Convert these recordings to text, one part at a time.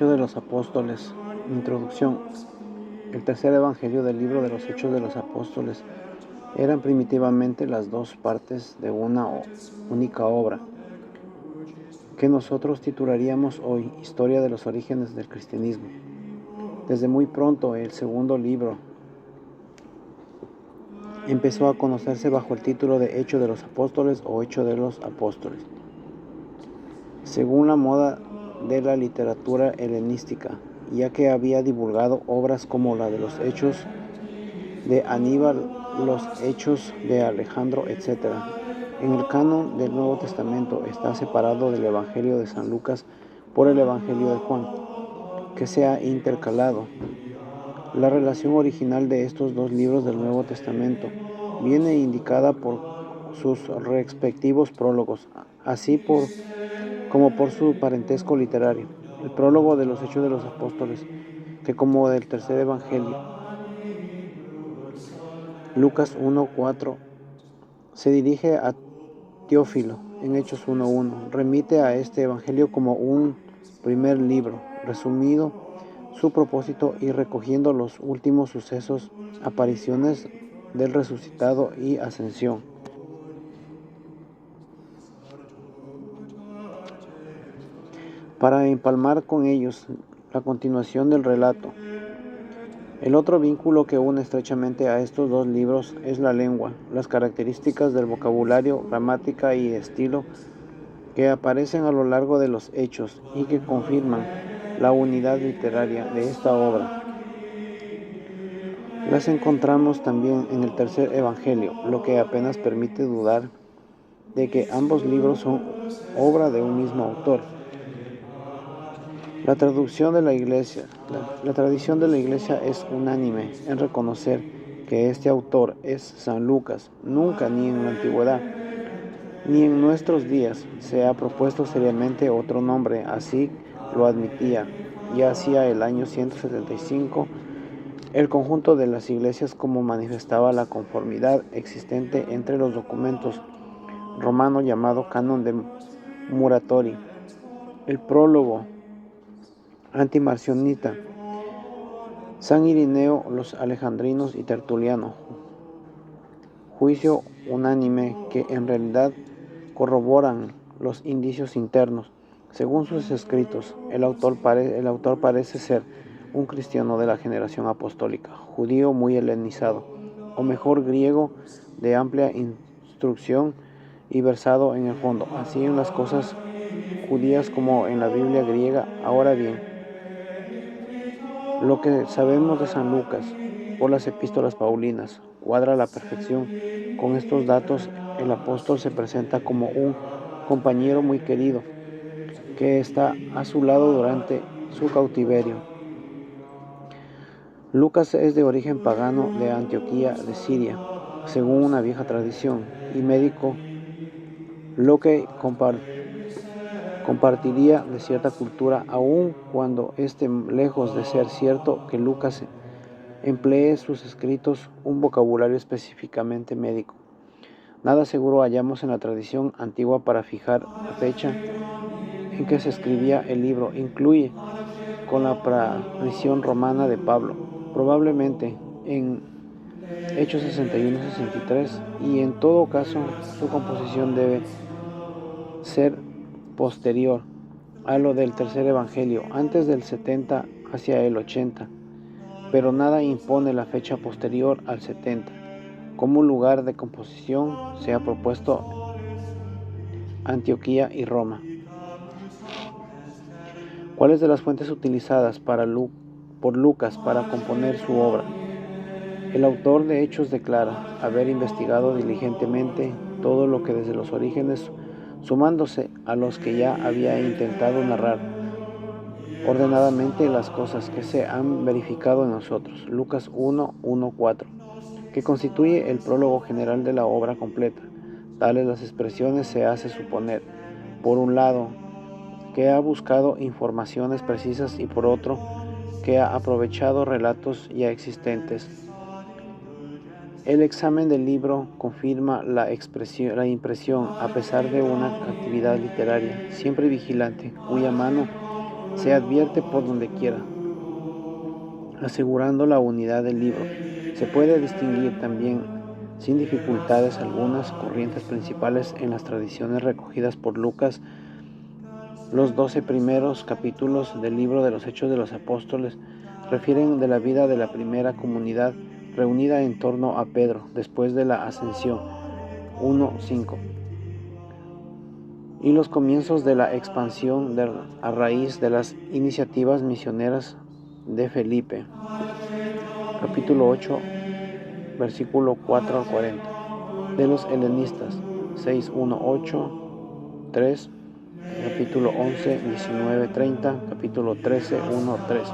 Hechos de los Apóstoles. Introducción. El tercer evangelio del libro de los Hechos de los Apóstoles eran primitivamente las dos partes de una única obra, que nosotros titularíamos hoy Historia de los orígenes del cristianismo. Desde muy pronto el segundo libro empezó a conocerse bajo el título de Hechos de los Apóstoles o Hechos de los Apóstoles, según la moda de la literatura helenística, ya que había divulgado obras como la de los Hechos de Aníbal, los Hechos de Alejandro, etc. En el canon del Nuevo Testamento está separado del Evangelio de San Lucas por el Evangelio de Juan, que se ha intercalado. La relación original de estos dos libros del Nuevo Testamento viene indicada por sus respectivos prólogos, así como por su parentesco literario. El prólogo de los Hechos de los Apóstoles, que como del tercer Evangelio, Lucas 1:4, se dirige a Teófilo en Hechos 1:1, remite a este Evangelio como un primer libro, resumido su propósito y recogiendo los últimos sucesos, apariciones del resucitado y ascensión, para empalmar con ellos la continuación del relato. El otro vínculo que une estrechamente a estos dos libros es la lengua, las características del vocabulario, gramática y estilo que aparecen a lo largo de los hechos y que confirman la unidad literaria de esta obra. Las encontramos también en el tercer evangelio, lo que apenas permite dudar de que ambos libros son obra de un mismo autor. La tradición de la Iglesia es unánime en reconocer que este autor es San Lucas. Nunca, ni en la antigüedad, ni en nuestros días, se ha propuesto seriamente otro nombre, así lo admitía ya hacia el año 175 el conjunto de las iglesias, como manifestaba la conformidad existente entre los documentos romanos llamado Canon de Muratori, el prólogo antimarcionita, San Irineo, los alejandrinos y Tertuliano, juicio unánime que en realidad corroboran los indicios internos. Según sus escritos, el autor parece ser un cristiano de la generación apostólica, judío muy helenizado, o mejor griego de amplia instrucción y versado en el fondo, así en las cosas judías como en la Biblia griega. Ahora bien, lo que sabemos de San Lucas por las epístolas paulinas cuadra a la perfección con estos datos. El apóstol se presenta como un compañero muy querido que está a su lado durante su cautiverio. Lucas es de origen pagano de Antioquía de Siria, según una vieja tradición, y médico, lo que compartiría de cierta cultura, aun cuando esté lejos de ser cierto que Lucas emplee sus escritos un vocabulario específicamente médico. Nada seguro hallamos en la tradición antigua para fijar la fecha en que se escribía el libro. Incluye con la aparición romana de Pablo, probablemente en Hechos 61-63, y en todo caso su composición debe ser posterior a lo del tercer evangelio, antes del 70 hacia el 80, pero nada impone la fecha posterior al 70. Como lugar de composición se ha propuesto Antioquía y Roma. ¿Cuáles de las fuentes utilizadas por Lucas para componer su obra? El autor de Hechos declara haber investigado diligentemente todo lo que desde los orígenes, sumándose a los que ya había intentado narrar ordenadamente las cosas que se han verificado en nosotros. Lucas 1:1-4, que constituye el prólogo general de la obra completa. Tales las expresiones se hace suponer, por un lado, que ha buscado informaciones precisas y por otro, que ha aprovechado relatos ya existentes. El examen del libro confirma la impresión, a pesar de una actividad literaria siempre vigilante, cuya mano se advierte por donde quiera, asegurando la unidad del libro. Se puede distinguir también sin dificultades algunas corrientes principales en las tradiciones recogidas por Lucas. Los 12 primeros capítulos del libro de los Hechos de los Apóstoles refieren de la vida de la primera comunidad reunida en torno a Pedro después de la ascensión, 1:5, y los comienzos de la expansión a raíz de las iniciativas misioneras de Felipe, capítulo 8, versículo 4 al 40, de los helenistas, 6:1-8-3, capítulo 11, 19-30, capítulo 13, 1-3,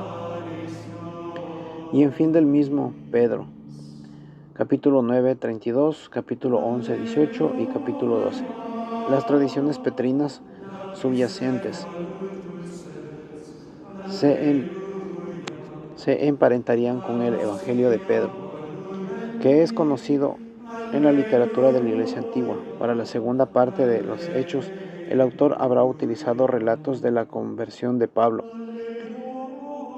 y en fin del mismo Pedro, capítulo 9, 32, capítulo 11, 18 y capítulo 12. Las tradiciones petrinas subyacentes se emparentarían con el Evangelio de Pedro, que es conocido en la literatura de la Iglesia antigua. Para la segunda parte de los Hechos, el autor habrá utilizado relatos de la conversión de Pablo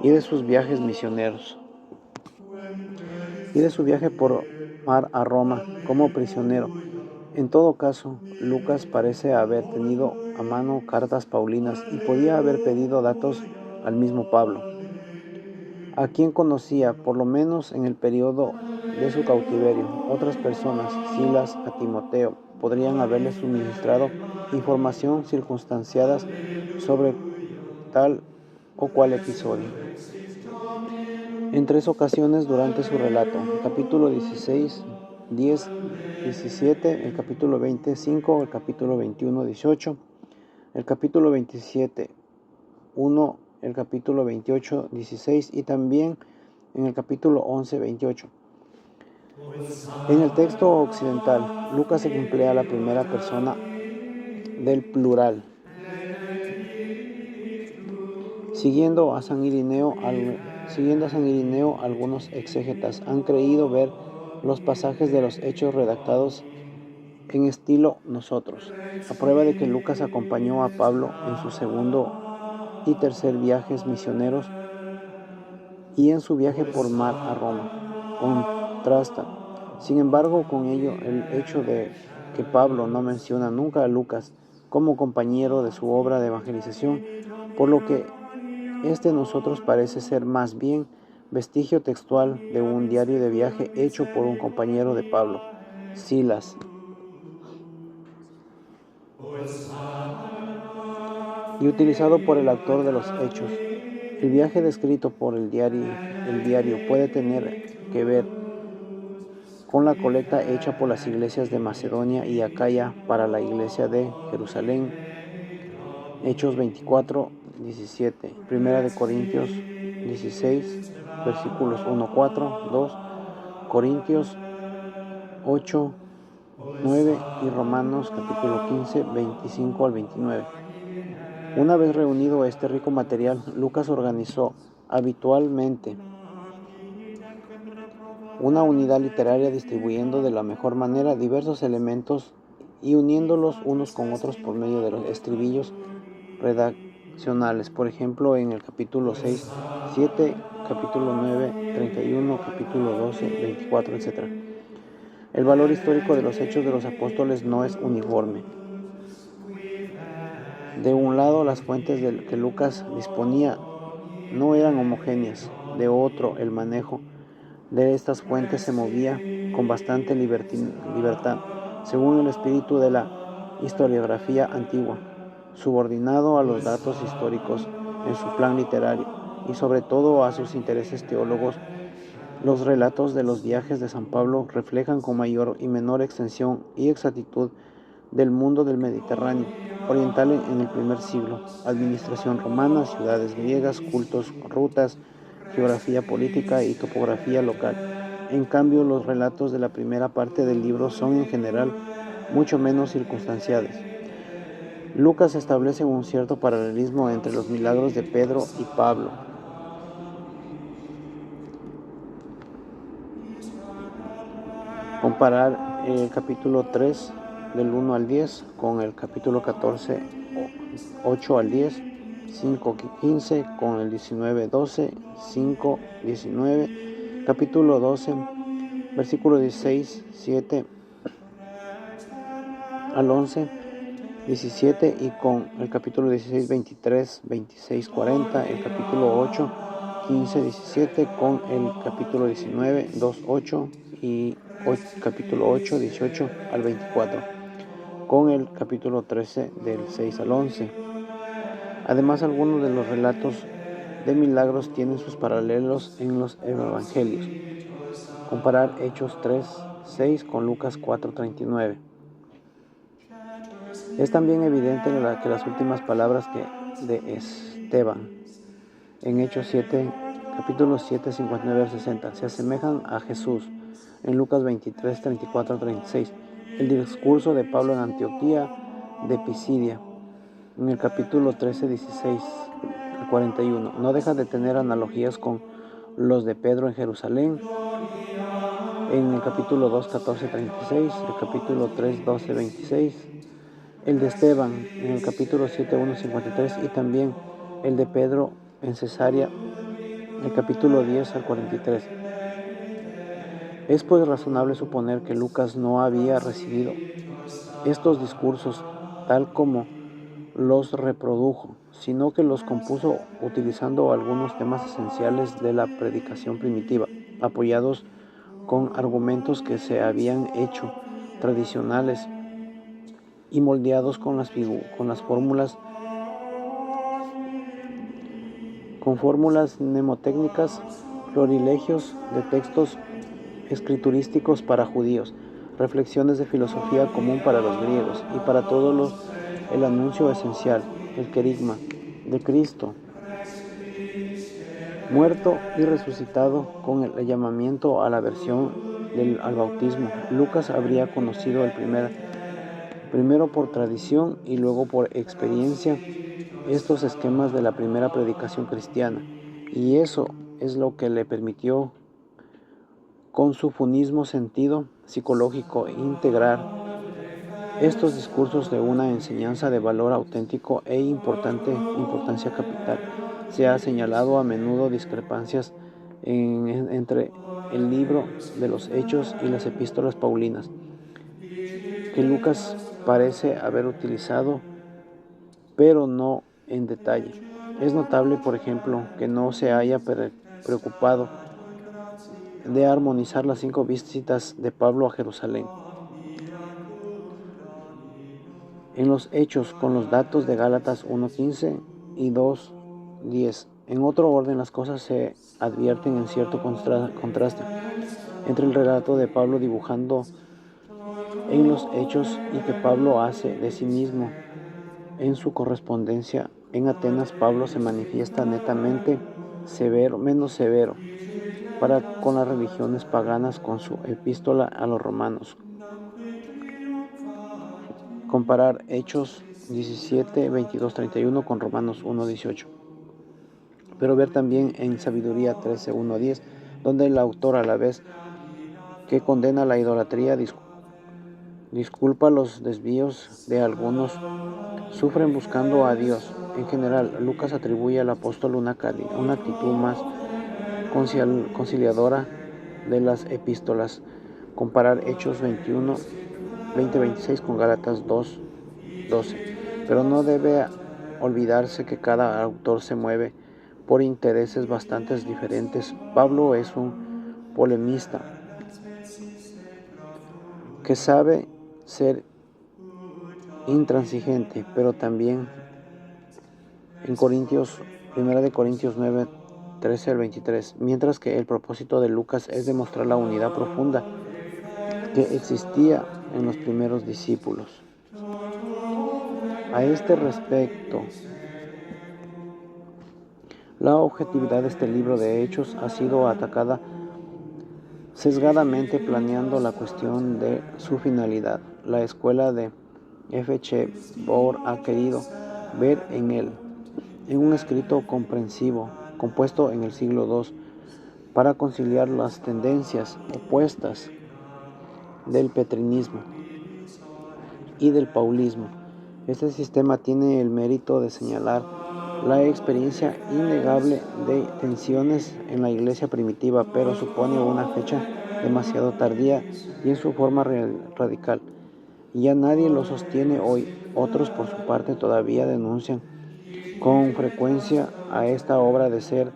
y de sus viajes misioneros y de su viaje por mar a Roma como prisionero. En todo caso, Lucas parece haber tenido a mano cartas paulinas y podía haber pedido datos al mismo Pablo, a quien conocía, por lo menos en el periodo de su cautiverio. Otras personas, Silas, a Timoteo, podrían haberle suministrado información circunstanciada sobre tal o cual episodio. En 3 ocasiones durante su relato, el capítulo 16, 10, 17, el capítulo 25, el capítulo 21, 18, el capítulo 27, 1, el capítulo 28, 16 y también en el capítulo 11, 28. En el texto occidental, Lucas emplea la primera persona del plural. Siguiendo a San Irineo, algunos exégetas han creído ver los pasajes de los Hechos redactados en estilo nosotros, a prueba de que Lucas acompañó a Pablo en su segundo y tercer viajes misioneros y en su viaje por mar a Roma. Contrasta, sin embargo, con ello el hecho de que Pablo no menciona nunca a Lucas como compañero de su obra de evangelización, por lo que nosotros parece ser más bien vestigio textual de un diario de viaje hecho por un compañero de Pablo, Silas, y utilizado por el autor de los Hechos. El viaje descrito por el diario puede tener que ver con la colecta hecha por las iglesias de Macedonia y Acaya para la iglesia de Jerusalén, Hechos 24, 17, Primera de Corintios 16, versículos 1, 4, 2, Corintios 8, 9 y Romanos capítulo 15, 25 al 29. Una vez reunido este rico material, Lucas organizó habitualmente una unidad literaria distribuyendo de la mejor manera diversos elementos y uniéndolos unos con otros por medio de los estribillos redaccionales. Por ejemplo, en el capítulo 6, 7, capítulo 9, 31, capítulo 12, 24, etc. El valor histórico de los Hechos de los Apóstoles no es uniforme. De un lado, las fuentes del que Lucas disponía no eran homogéneas. De otro, el manejo de estas fuentes se movía con bastante libertad, según el espíritu de la historiografía antigua, subordinado a los datos históricos en su plan literario y sobre todo a sus intereses teólogos. Los relatos de los viajes de San Pablo reflejan con mayor y menor extensión y exactitud del mundo del Mediterráneo oriental en el primer siglo, administración romana, ciudades griegas, cultos, rutas, geografía política y topografía local. En cambio, los relatos de la primera parte del libro son en general mucho menos circunstanciados. Lucas establece un cierto paralelismo entre los milagros de Pedro y Pablo. Comparar el capítulo 3 del 1 al 10 con el capítulo 14, 8 al 10, 5:15 con el 19:12, 5:19, capítulo 12, versículo 16, 7 al 11, 17 y con el capítulo 16, 23, 26, 40, el capítulo 8, 15, 17 con el capítulo 19, 2, 8 y capítulo 8, 18 al 24 con el capítulo 13 del 6 al 11. Además, algunos de los relatos de milagros tienen sus paralelos en los evangelios. Comparar Hechos 3, 6 con Lucas 4, 39. Es también evidente que las últimas palabras de Esteban en Hechos 7, capítulo 7, 59 al 60, se asemejan a Jesús en Lucas 23, 34 al 36. El discurso de Pablo en Antioquía de Pisidia en el capítulo 13, 16 al 41. No deja de tener analogías con los de Pedro en Jerusalén en el capítulo 2, 14, 36, el capítulo 3, 12, 26, el de Esteban en el capítulo 7, 1, 53 y también el de Pedro en Cesarea, el capítulo 10 al 43. Es pues razonable suponer que Lucas no había recibido estos discursos tal como los reprodujo, sino que los compuso utilizando algunos temas esenciales de la predicación primitiva, apoyados con argumentos que se habían hecho tradicionales y moldeados con fórmulas mnemotécnicas, florilegios de textos escriturísticos para judíos, reflexiones de filosofía común para los griegos y para todos el anuncio esencial, el querigma de Cristo, muerto y resucitado, con el llamamiento a la versión al bautismo. Lucas habría conocido primero por tradición y luego por experiencia, estos esquemas de la primera predicación cristiana, y eso es lo que le permitió, con su funismo sentido psicológico, integrar estos discursos de una enseñanza de valor auténtico e importancia capital. Se ha señalado a menudo discrepancias entre el libro de los Hechos y las epístolas paulinas, que Lucas parece haber utilizado, pero no en detalle. Es notable, por ejemplo, que no se haya preocupado de armonizar las 5 visitas de Pablo a Jerusalén en los Hechos con los datos de Gálatas 1:15 y 2:10. En otro orden, las cosas se advierten en cierto contraste entre el relato de Pablo dibujando en los Hechos y que Pablo hace de sí mismo en su correspondencia. En Atenas, Pablo se manifiesta netamente menos severo para con las religiones paganas con su epístola a los romanos. Comparar Hechos 17, 22, 31 con Romanos 1, 18. Pero ver también en Sabiduría 13, 1 a 10, donde el autor, a la vez que condena la idolatría, disculpa los desvíos de algunos, sufren buscando a Dios. En general, Lucas atribuye al apóstol una actitud más conciliadora de las epístolas. Comparar Hechos 21, 20-26 con Gálatas 2, 12. Pero no debe olvidarse que cada autor se mueve por intereses bastante diferentes. Pablo es un polemista que sabe ser intransigente, pero también en 1 de Corintios 9, 13 al 23, mientras que el propósito de Lucas es demostrar la unidad profunda que existía en los primeros discípulos. A este respecto, la objetividad de este libro de Hechos ha sido atacada sesgadamente, planeando la cuestión de su finalidad. La escuela de F.H. Bohr ha querido ver en un escrito comprensivo, compuesto en el siglo II, para conciliar las tendencias opuestas del petrinismo y del paulismo. Este sistema tiene el mérito de señalar la experiencia innegable de tensiones en la iglesia primitiva, pero supone una fecha demasiado tardía y en su forma radical. Ya nadie lo sostiene hoy. Otros, por su parte, todavía denuncian con frecuencia a esta obra de ser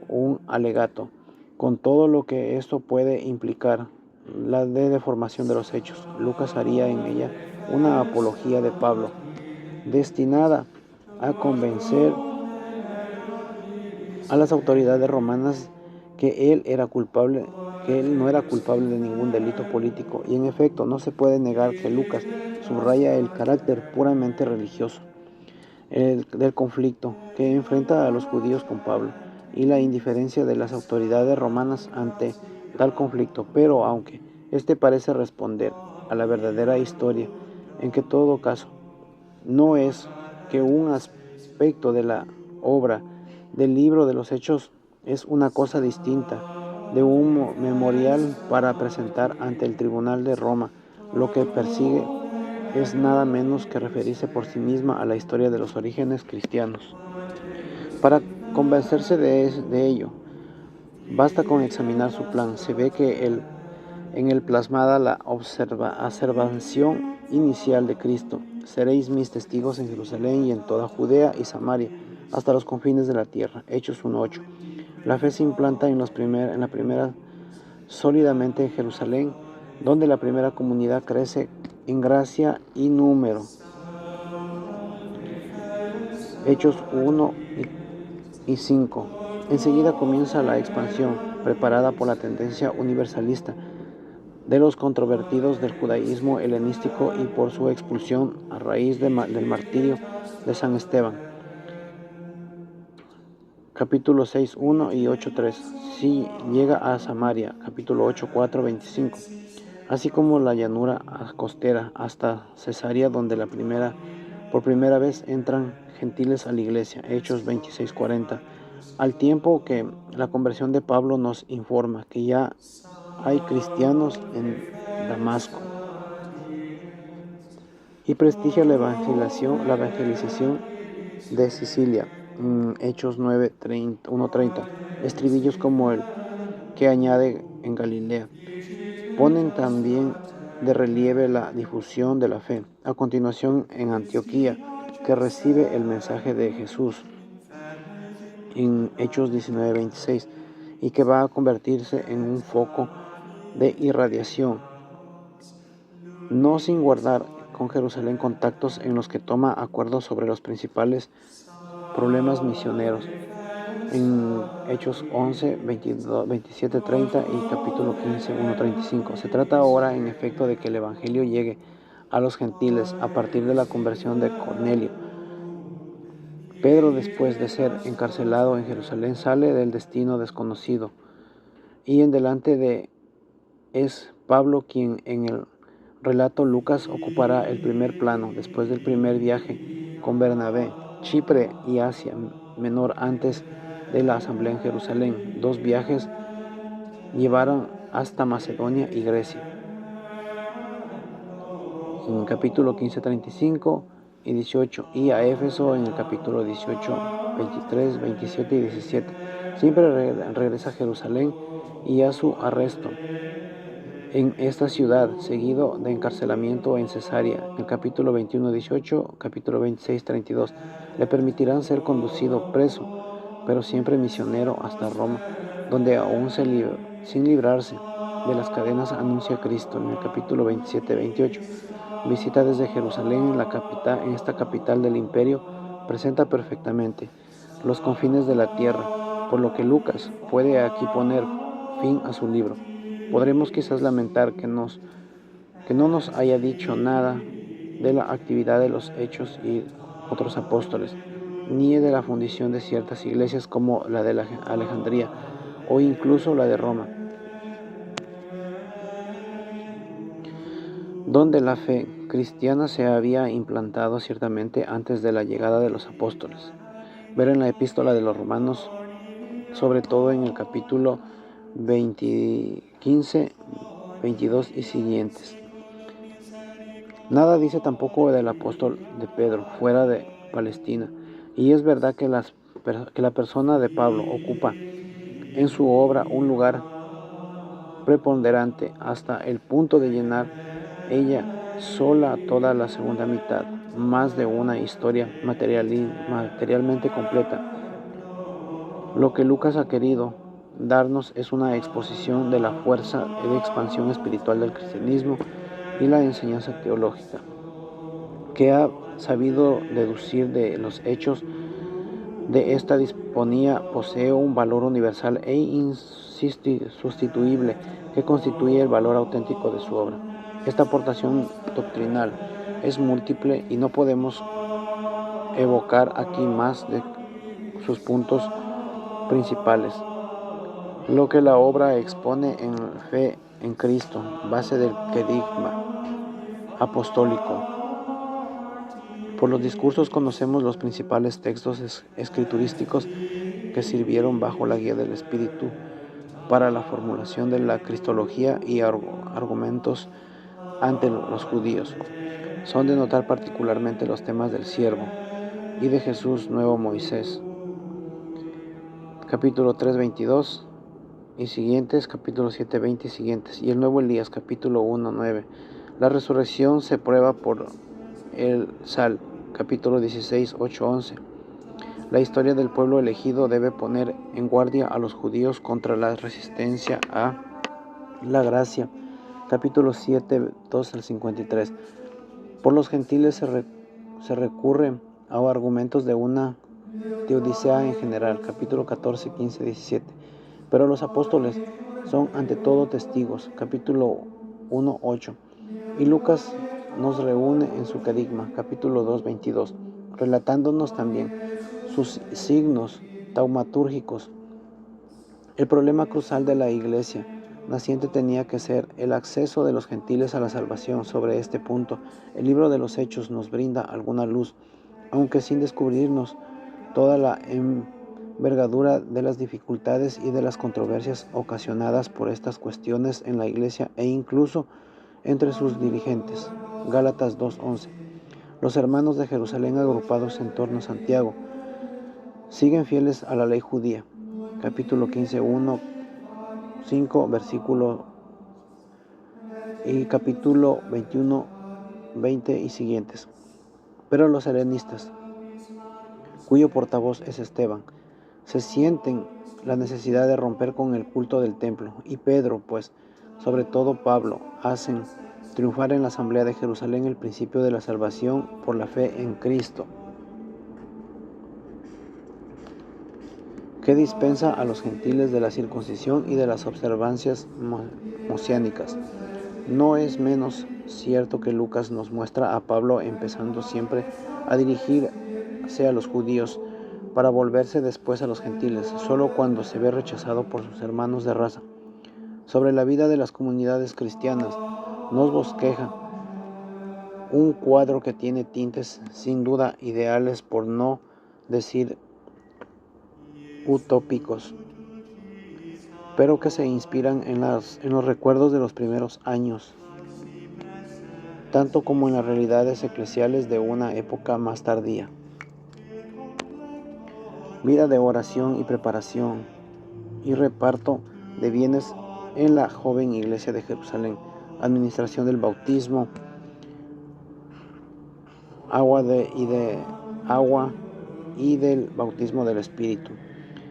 un alegato, con todo lo que esto puede implicar, la de deformación de los hechos. Lucas haría en ella una apología de Pablo, destinada a convencer a las autoridades romanas que él no era culpable de ningún delito político, y en efecto no se puede negar que Lucas subraya el carácter puramente religioso del conflicto que enfrenta a los judíos con Pablo y la indiferencia de las autoridades romanas ante tal conflicto, pero aunque este parece responder a la verdadera historia, en que todo caso no es que un aspecto de la obra del libro de los Hechos, es una cosa distinta de un memorial para presentar ante el tribunal de Roma. Lo que persigue es nada menos que referirse por sí misma a la historia de los orígenes cristianos. Para convencerse de ello, basta con examinar su plan. Se ve que en él plasmada la observación inicial de Cristo: seréis mis testigos en Jerusalén y en toda Judea y Samaria, hasta los confines de la tierra. Hechos 1:8. La fe se implanta en la primera sólidamente en Jerusalén, donde la primera comunidad crece en gracia y número. Hechos 1:5. Enseguida comienza la expansión, preparada por la tendencia universalista de los controvertidos del judaísmo helenístico y por su expulsión a raíz del martirio de San Esteban. Capítulo 6:1 y 8:3. Sí llega a Samaria. Capítulo 8:4-25. Así como la llanura costera hasta Cesarea, donde por primera vez entran gentiles a la iglesia. Hechos 26:40. Al tiempo que la conversión de Pablo nos informa que ya hay cristianos en Damasco, y prestigia la evangelización de Sicilia. Hechos 1:30. Estribillos como el que añade en Galilea ponen también de relieve la difusión de la fe. A continuación, en Antioquía, que recibe el mensaje de Jesús en Hechos 19:26, y que va a convertirse en un foco de irradiación, no sin guardar con Jerusalén contactos en los que toma acuerdos sobre los principales problemas misioneros. En Hechos 11, 22, 27, 30 y capítulo 15, 1:35. Se trata ahora, en efecto, de que el Evangelio llegue a los gentiles a partir de la conversión de Cornelio. Pedro, después de ser encarcelado en Jerusalén, sale del destino desconocido, y en delante es Pablo quien en el relato Lucas ocupará el primer plano después del primer viaje con Bernabé, Chipre y Asia Menor antes de la asamblea en Jerusalén. Dos viajes llevaron hasta Macedonia y Grecia. En el capítulo 15, 35 y 18, y a Éfeso en el capítulo 18, 23, 27 y 17. Siempre regresa a Jerusalén y a su arresto en esta ciudad, seguido de encarcelamiento en Cesarea. En el capítulo 21, 18, capítulo 26, 32, le permitirán ser conducido preso, pero siempre misionero, hasta Roma, donde aún sin librarse de las cadenas anuncia a Cristo. En el capítulo 27, 28, visita desde Jerusalén en esta capital del imperio, presenta perfectamente los confines de la tierra, por lo que Lucas puede aquí poner fin a su libro. Podremos quizás lamentar que no nos haya dicho nada de la actividad de los Hechos y otros apóstoles, ni de la fundación de ciertas iglesias como la de Alejandría o incluso la de Roma, donde la fe cristiana se había implantado ciertamente antes de la llegada de los apóstoles. Ver en la epístola de los Romanos, sobre todo en el capítulo 15, 22 y siguientes. Nada dice tampoco del apóstol de Pedro fuera de Palestina, Y es verdad que la persona de Pablo ocupa en su obra un lugar preponderante hasta el punto de llenar ella sola toda la segunda mitad, más de una historia materialmente completa. Lo que Lucas ha querido darnos es una exposición de la fuerza de expansión espiritual del cristianismo y la enseñanza teológica, que ha sabido deducir de los hechos de esta disponía posee un valor universal e insustituible que constituye el valor auténtico de su obra. Esta aportación doctrinal es múltiple y no podemos evocar aquí más de sus puntos principales. Lo que la obra expone en fe en Cristo, base del querigma apostólico. Por los discursos conocemos los principales textos escriturísticos que sirvieron bajo la guía del Espíritu para la formulación de la cristología y argumentos ante los judíos. Son de notar particularmente los temas del siervo y de Jesús nuevo Moisés, capítulo 3:22 y siguientes, capítulo 7:20 y siguientes, y el nuevo Elías, capítulo 1:9. La resurrección se prueba por el Sal, capítulo 16:8-11. La historia del pueblo elegido debe poner en guardia a los judíos contra la resistencia a la gracia, capítulo 7:2-53. Por los gentiles se recurre a argumentos de una teodicea en general, capítulo 14, 15, 17. Pero los apóstoles son ante todo testigos, capítulo 1:8. Y Lucas nos reúne en su querigma, capítulo 2:22, relatándonos también sus signos taumatúrgicos. El problema crucial de la iglesia naciente tenía que ser el acceso de los gentiles a la salvación. Sobre este punto, el libro de los Hechos nos brinda alguna luz, aunque sin descubrirnos toda la envergadura de las dificultades y de las controversias ocasionadas por estas cuestiones en la iglesia e incluso entre sus dirigentes. Gálatas 2:11. Los hermanos de Jerusalén agrupados en torno a Santiago siguen fieles a la ley judía. Capítulo 15, 1, 5, versículo y capítulo 21, 20 y siguientes. Pero los helenistas, cuyo portavoz es Esteban, se sienten la necesidad de romper con el culto del templo, y Pedro, pues, sobre todo Pablo, hacen triunfar en la asamblea de Jerusalén el principio de la salvación por la fe en Cristo, que dispensa a los gentiles de la circuncisión y de las observancias mosiánicas. No es menos cierto que Lucas nos muestra a Pablo empezando siempre a dirigirse a los judíos para volverse después a los gentiles, solo cuando se ve rechazado por sus hermanos de raza. Sobre la vida de las comunidades cristianas nos bosqueja un cuadro que tiene tintes sin duda ideales, por no decir utópicos, pero que se inspiran en los recuerdos de los primeros años, tanto como en las realidades eclesiales de una época más tardía. Vida de oración y preparación y reparto de bienes en la joven iglesia de Jerusalén, administración del bautismo, agua y del bautismo del Espíritu.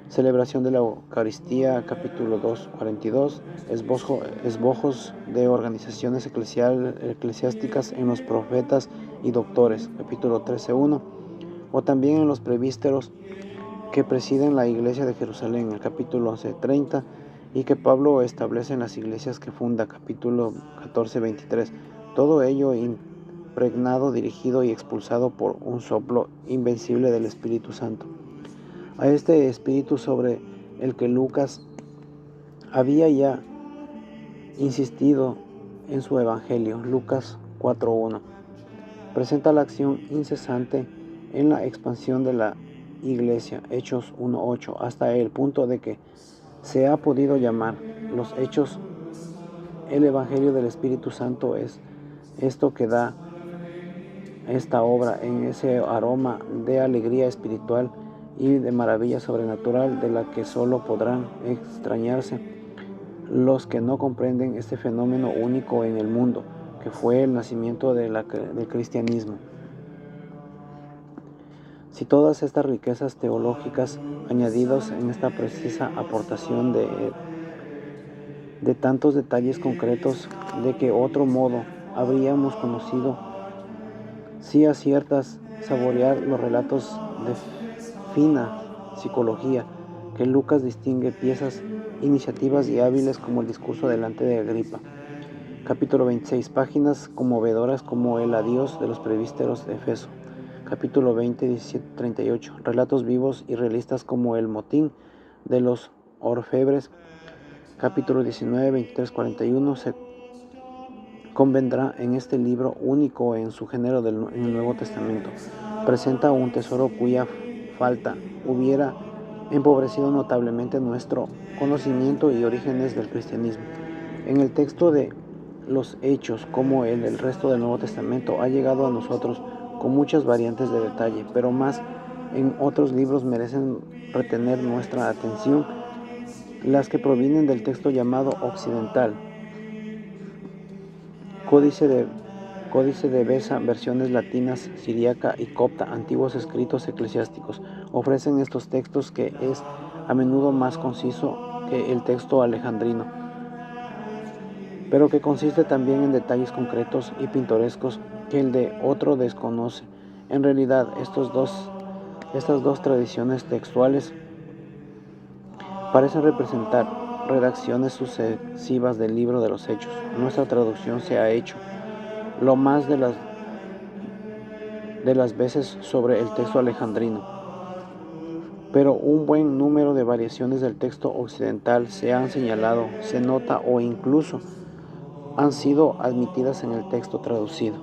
Celebración de la Eucaristía, capítulo 2:42, esbojos de organizaciones eclesiásticas en los profetas y doctores, capítulo 13:1, o también en los presbíteros que presiden la iglesia de Jerusalén, el capítulo 11:30, y que Pablo establece en las iglesias que funda, capítulo 14:23. Todo ello impregnado, dirigido y expulsado por un soplo invencible del Espíritu Santo. A este espíritu sobre el que Lucas había ya insistido en su evangelio, Lucas 4:1, presenta la acción incesante en la expansión de la iglesia, Hechos 1:8, hasta el punto de que se ha podido llamar los Hechos el Evangelio del Espíritu Santo. Es esto que da esta obra en ese aroma de alegría espiritual y de maravilla sobrenatural de la que solo podrán extrañarse los que no comprenden este fenómeno único en el mundo, que fue el nacimiento del cristianismo. Si todas estas riquezas teológicas añadidas en esta precisa aportación de tantos detalles concretos de que otro modo habríamos conocido, si aciertas saborear los relatos de fina psicología que Lucas distingue piezas, iniciativas y hábiles como el discurso delante de Agripa. Capítulo 26. Páginas conmovedoras como el adiós de los presbíteros de Efeso. Capítulo 20, 17-38. Relatos vivos y realistas como el motín de los orfebres. Capítulo 19, 23-41. Se convendrá en este libro único en su género en el Nuevo Testamento. Presenta un tesoro cuya falta hubiera empobrecido notablemente nuestro conocimiento y orígenes del cristianismo. En el texto de los Hechos, como el resto del Nuevo Testamento, ha llegado a nosotros con muchas variantes de detalle, pero más en otros libros merecen retener nuestra atención las que provienen del texto llamado occidental, Códice de Besa, versiones latinas, siríaca y copta, antiguos escritos eclesiásticos. Ofrecen estos textos que es a menudo más conciso que el texto alejandrino, pero que consiste también en detalles concretos y pintorescos que el de otro desconoce. En realidad, estas dos tradiciones textuales parecen representar redacciones sucesivas del libro de los Hechos. Nuestra traducción se ha hecho lo más de las veces sobre el texto alejandrino, pero un buen número de variaciones del texto occidental se han señalado, se nota o incluso han sido admitidas en el texto traducido.